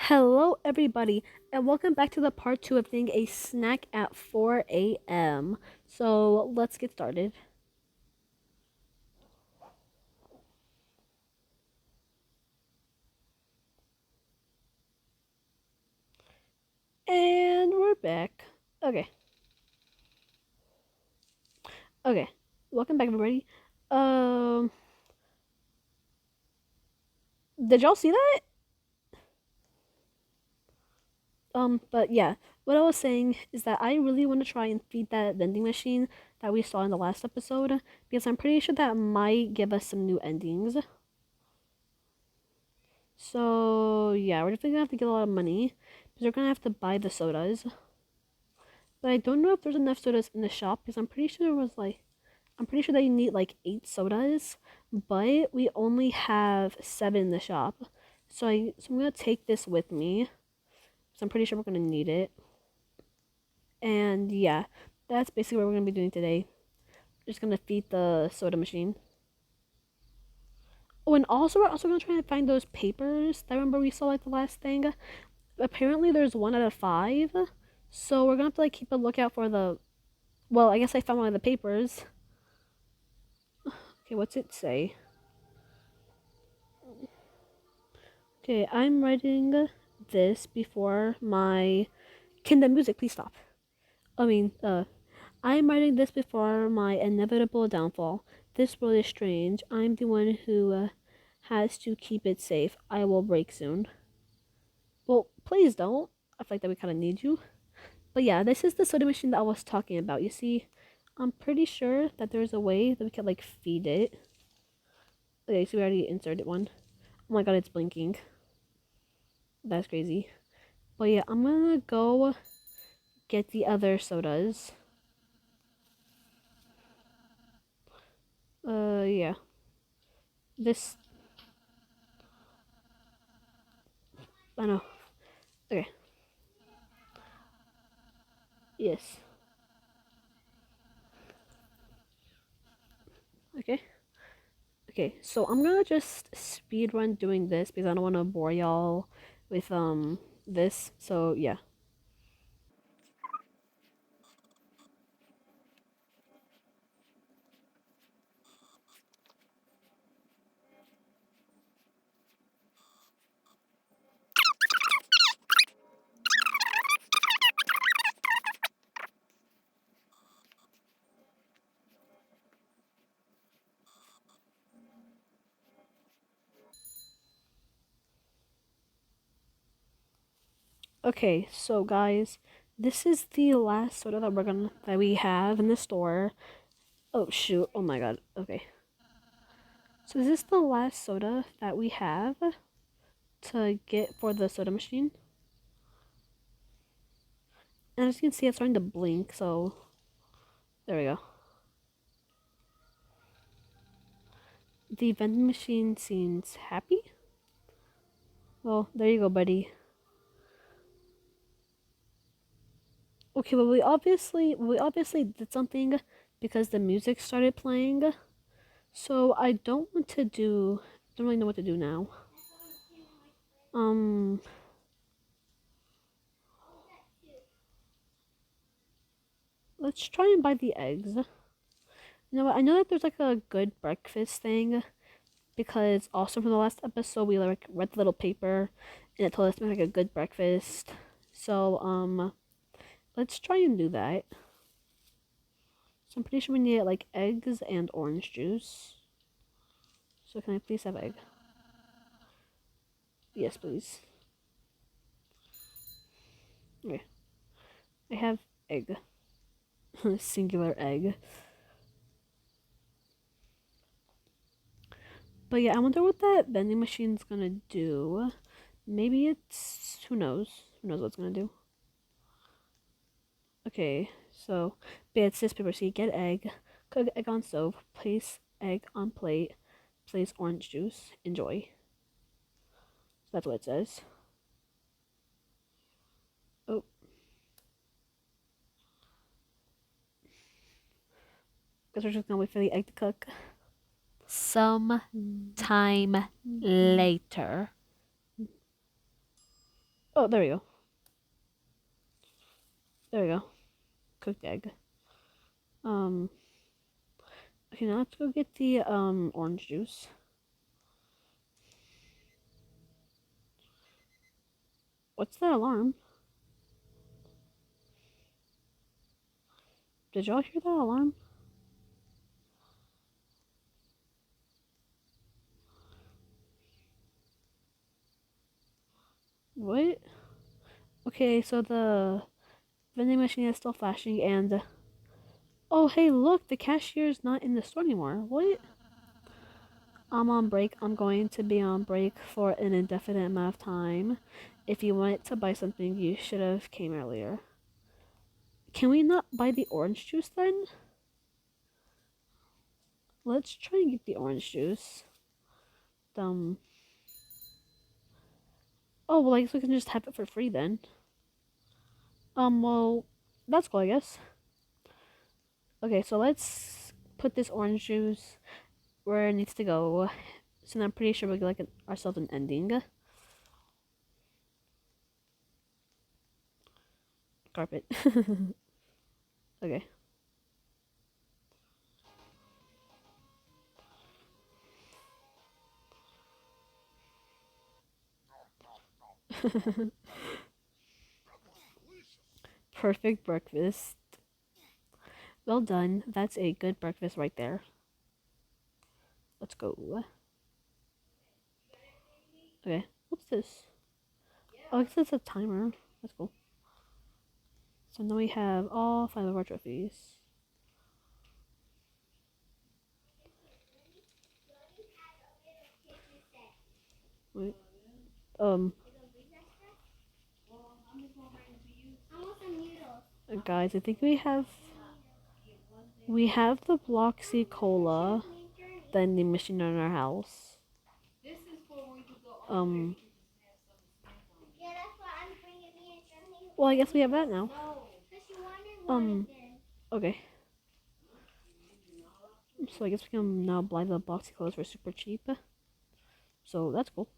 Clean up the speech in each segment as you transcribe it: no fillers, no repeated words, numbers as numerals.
Hello, everybody, and welcome back to the part two of being a snack at 4 a.m. So let's get started. And we're back. Okay, okay. Welcome back, everybody. Um, did y'all see that? But yeah, what I was saying is that I really want to try and feed that vending machine that we saw in the last episode because I'm pretty sure that might give us some new endings. So yeah, we're definitely gonna have to get a lot of money because we're gonna have to buy the sodas. But I don't know if there's enough sodas in the shop because I'm pretty sure that you need like 8 sodas, but we only have 7 in the shop. So I'm gonna take this with me because I'm pretty sure we're gonna need it. And yeah, that's basically what we're gonna be doing today. Just gonna feed the soda machine. Oh, and also we're also gonna try and find those papers that I remember we saw like the last thing. Apparently there's one out of 5. So we're gonna have to like keep a lookout for the well, I guess I found one of the papers. Okay, what's it say? Okay, I'm writing this before my. Can the music please stop? I mean, I'm writing this before my inevitable downfall. This world is strange. I'm the one who has to keep it safe. I will break soon. Well, please don't. I feel like that we kind of need you. But yeah, this is the soda machine that I was talking about. You see, I'm pretty sure that there's a way that we could like feed it. Okay, so we already inserted one. Oh my god, it's blinking. That's crazy. But yeah, I'm gonna go get the other sodas. Yeah. This, I know. Okay. Yes. Okay. Okay. So I'm gonna just speed run doing this because I don't want to bore y'all with this. So yeah. Okay. So guys, this is the last soda that we have in the store. Oh shoot. Oh my god. Okay. So this is the last soda that we have to get for the soda machine. And as you can see, it's starting to blink. So there we go. The vending machine seems happy. Well, there you go, buddy. Okay, well we obviously did something because the music started playing. So I don't really know what to do now. Um let's try and buy the eggs. You know what? I know that there's like a good breakfast thing because also from the last episode we like read the little paper and it told us to make like a good breakfast. So let's try and do that. So I'm pretty sure we need like eggs and orange juice. So can I please have egg? Yes, please. Okay. I have egg. Singular egg. But yeah, I wonder what that vending machine's gonna do. Maybe it's who knows? Who knows what it's gonna do? Okay, so but yeah, it's this paper. So you get egg, cook egg on stove, place egg on plate, place orange juice, enjoy. So that's what it says. Oh, guess we're just gonna wait for the egg to cook. Some time later. Oh, there we go. There we go. Cooked egg. Um, okay, now let's go get the orange juice. What's that alarm? Did y'all hear that alarm? What? Okay, so the vending machine is still flashing, and oh, hey, look, the cashier's not in the store anymore. What? I'm on break. I'm going to be on break for an indefinite amount of time. If you wanted to buy something, you should have came earlier. Can we not buy the orange juice then? Let's try and get the orange juice. Um. Oh well, I guess we can just have it for free then. Well, that's cool, I guess. Okay, so let's put this orange juice where it needs to go. So I'm pretty sure we'll get like ourselves an ending. Carpet. Okay. Perfect breakfast. Well done. That's a good breakfast right there. Let's go. Okay. What's this? Oh, I guess it's a timer. That's cool. So now we have all 5 of our trophies. Wait. Um, guys, I think we have the Bloxy Cola vending machine in our house. Um, well, I guess we have that now. Okay. So I guess we can now buy the Bloxy Colas for super cheap. So that's cool.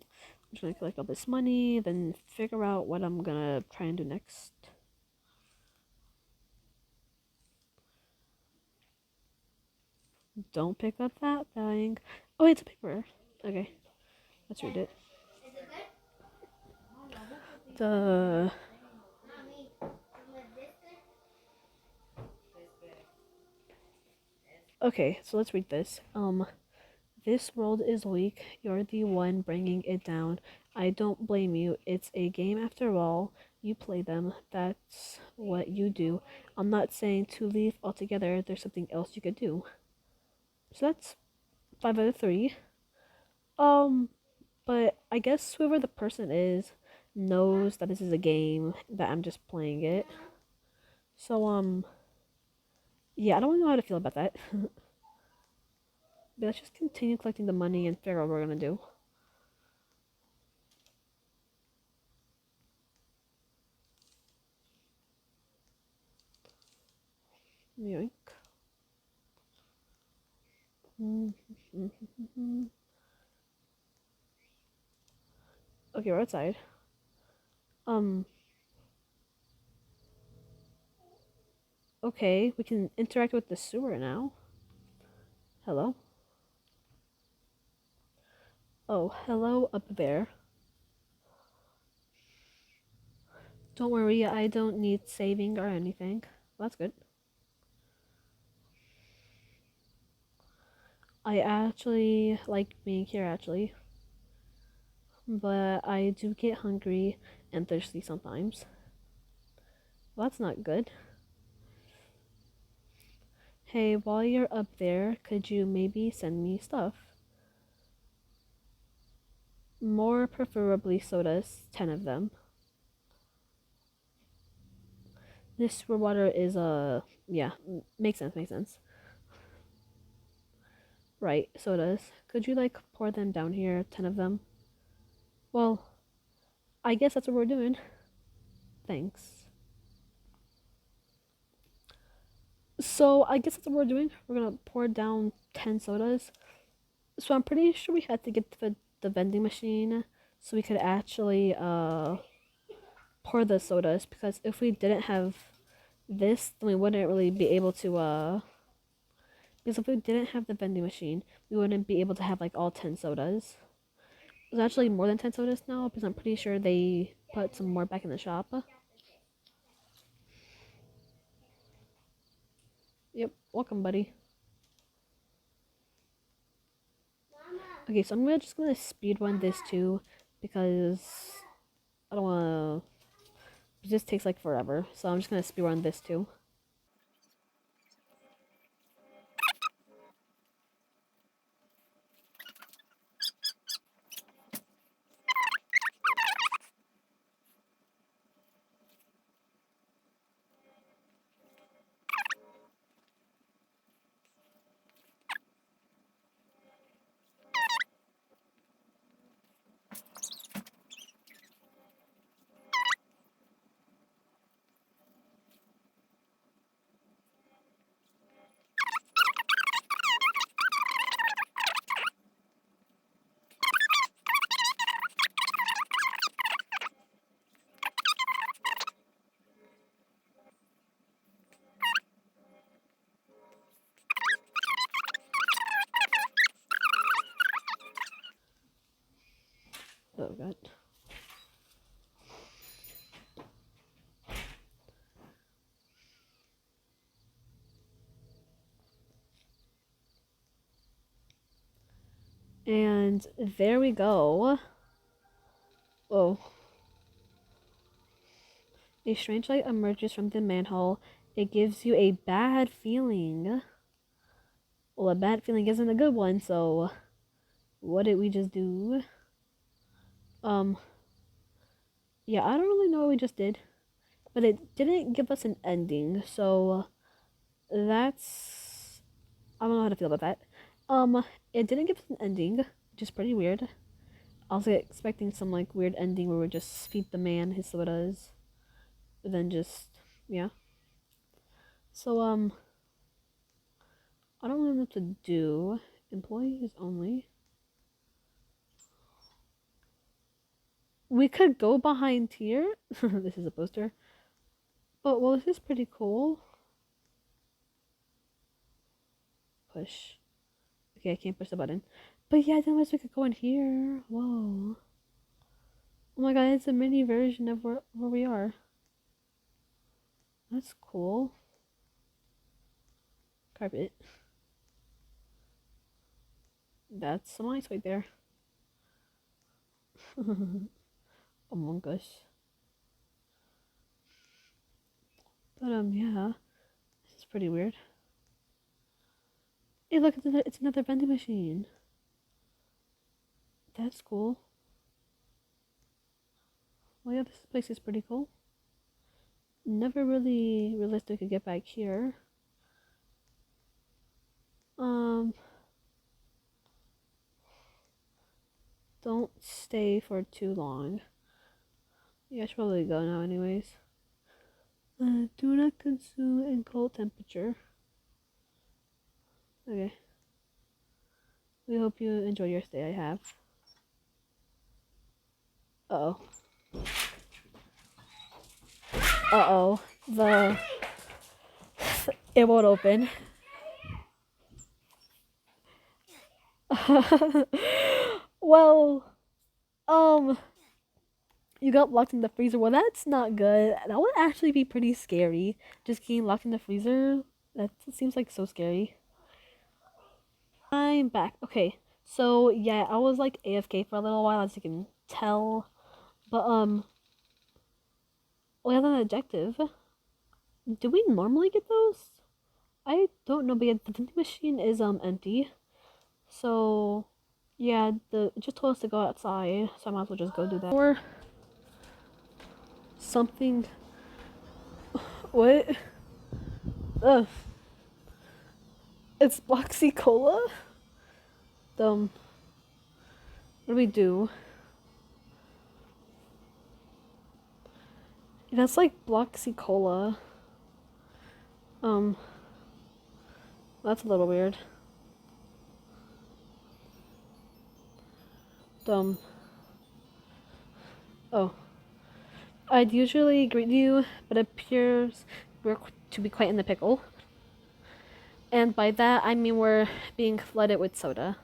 I'm just gonna collect all this money, then figure out what I'm gonna try and do next. Don't pick up that thing. Oh, it's a paper. Okay, let's read it. The Okay, so let's read this. This world is weak. You're the one bringing it down. I don't blame you. It's a game after all. You play them. That's what you do. I'm not saying to leave altogether. There's something else you could do. So that's 5 out of 3. Um, but I guess whoever the person is knows that this is a game, that I'm just playing it. So, yeah, I don't know how to feel about that. But let's just continue collecting the money and figure out what we're gonna do. Yoink. Okay, we're outside. Um, okay, we can interact with the sewer now. Hello? Oh, hello up there. Don't worry, I don't need saving or anything. That's good. I actually like being here, actually. But I do get hungry and thirsty sometimes. Well, that's not good. Hey, while you're up there, could you maybe send me stuff? More preferably sodas, 10 of them. This sewer water is, yeah, makes sense, makes sense. Right, sodas. Could you, like, pour them down here, 10 of them? Well, I guess that's what we're doing. Thanks. So, I guess that's what we're doing. We're gonna pour down 10 sodas. So, I'm pretty sure we had to get the vending machine so we could actually pour the sodas, because if we didn't have this, then we wouldn't really be able to because if we didn't have the vending machine, we wouldn't be able to have like all 10 sodas. There's actually more than 10 sodas now, because I'm pretty sure they put some more back in the shop. Yep, welcome, buddy. Okay, so I'm just gonna speed run this too, because I don't wanna. It just takes like forever, so I'm just gonna speed run this too. Oh god. And there we go. Whoa. A strange light emerges from the manhole. It gives you a bad feeling. Well, a bad feeling isn't a good one, so what did we just do? Um, yeah, I don't really know what we just did, but it didn't give us an ending, so that's, I don't know how to feel about that. It didn't give us an ending, which is pretty weird. I was expecting some like weird ending where we just feed the man his sodas, and then just, yeah. So I don't really know what to do. Employees only. We could go behind here. This is a poster. But well, this is pretty cool. Push. Okay, I can't push the button. But yeah, then we could go in here. Whoa. Oh my god, it's a mini version of where we are. That's cool. Carpet. That's some ice right there. Among Us. But yeah. This is pretty weird. Hey, look, it's another vending machine. That's cool. Well, yeah, this place is pretty cool. Never really realized we could get back here. Don't stay for too long. Yeah, I should probably go now anyways. Do not consume in cold temperature. Okay. We hope you enjoy your stay, I have. Uh-oh. Uh-oh. It won't open. Well, you got locked in the freezer. Well, that's not good. That would actually be pretty scary. Just getting locked in the freezer. That seems like so scary. I'm back. Okay. So, yeah, I was like AFK for a little while, as you can tell. But, we have an objective. Do we normally get those? I don't know, but yeah, the vending machine is empty. So yeah, it just told us to go outside, so I might as well just go do that. Or something. What? Ugh. It's Boxy Cola? What do we do? That's like Bloxy Cola. That's a little weird. Dumb. Oh, I'd usually greet you, but it appears we're to be quite in the pickle. And by that, I mean we're being flooded with soda.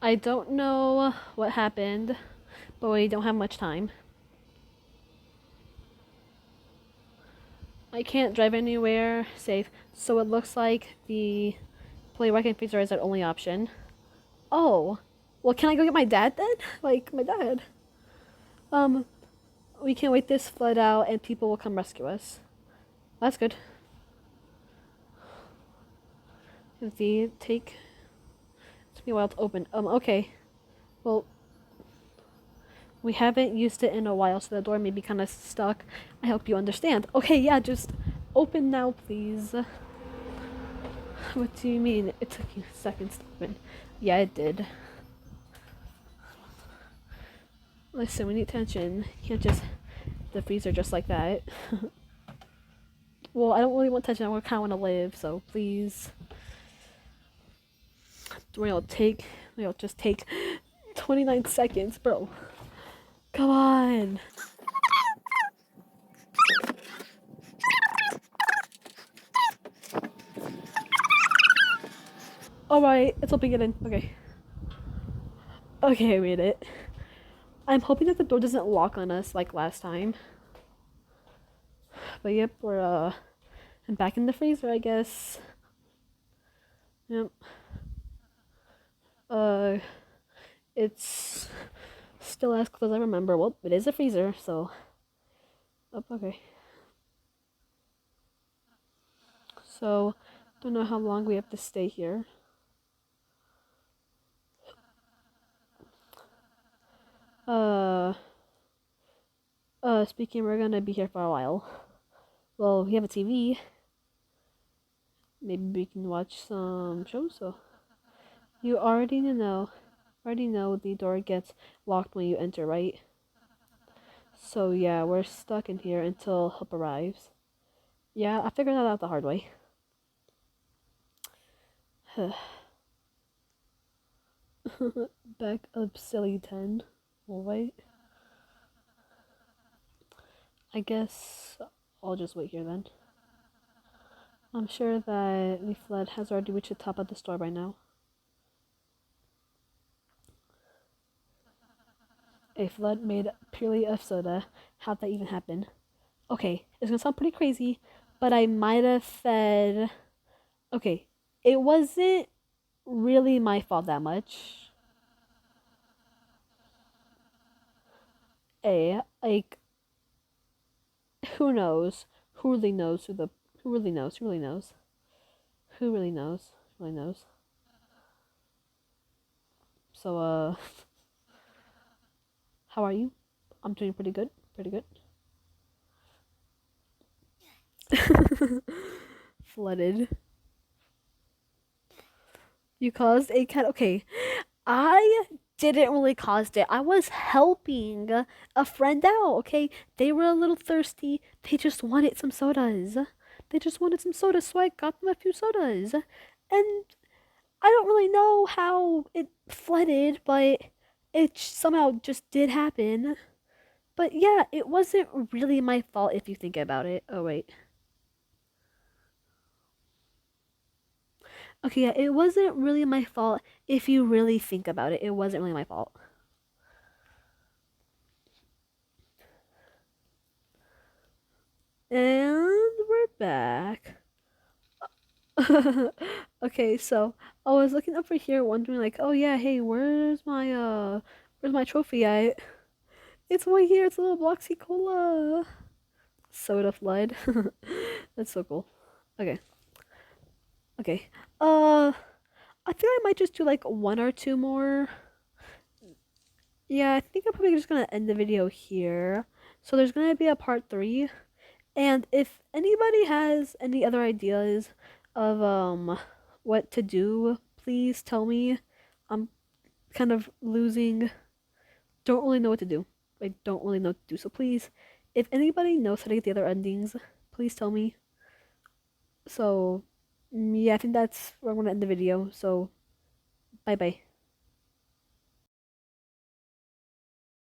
I don't know what happened, but we don't have much time. I can't drive anywhere safe, so it looks like the play wrecking freezer is our only option. Oh, well, can I go get my dad then? Like, my dad. Um, we can wait this flood out and people will come rescue us. That's good. The take. It took me a while to open. Okay. Well, we haven't used it in a while, so the door may be kind of stuck. I hope you understand. Okay, yeah, just open now, please. What do you mean? It took you seconds to open. Yeah, it did. Listen, we need tension. You can't just the freezer just like that. Well, I don't really want tension. I kind of want to live, so please. It'll just take 29 seconds, bro. Come on. Alright, it's opening it in. Okay. Okay, I made it. I'm hoping that the door doesn't lock on us like last time. But yep, we're back in the freezer, I guess. Yep. Uh, it's still as close as I remember. Well, it is a freezer, so. Oh, okay. So, don't know how long we have to stay here. Uh, speaking, we're gonna be here for a while. Well, we have a TV. Maybe we can watch some shows. So, you already know the door gets locked when you enter, right? So yeah, we're stuck in here until help arrives. Yeah, I figured that out the hard way. Back up, silly 10. We'll wait. I guess I'll just wait here then. I'm sure that the flood has already reached the top of the store by now. A flood made purely of soda. How'd that even happen? Okay, it's gonna sound pretty crazy, but I might have said. Okay, it wasn't really my fault that much. Like, who knows? Who really knows who the who really knows? Who really knows? Who really knows? Who really knows? So how are you? I'm doing pretty good. Pretty good. Flooded. You caused a cat. Okay, I didn't really cause it. I was helping a friend out. Okay, they were a little thirsty. They just wanted some sodas. They just wanted some sodas, so I got them a few sodas. And I don't really know how it flooded, but it somehow just did happen. But yeah, it wasn't really my fault if you think about it. Oh wait. Okay, yeah, it wasn't really my fault if you really think about it. It wasn't really my fault. And we're back. Okay, so I was looking over here wondering like, oh yeah, hey, where's my trophy at? It's right here, it's a little Bloxy Cola. Soda flood. That's so cool. Okay. Okay. I think I might just do like one or two more. Yeah, I think I'm probably just gonna end the video here. So there's gonna be a part 3. And if anybody has any other ideas of what to do, please tell me. I'm kind of losing, don't really know what to do. I don't really know what to do. So please, if anybody knows how to get the other endings, please tell me. So yeah, I think that's where I'm gonna end the video. So bye bye.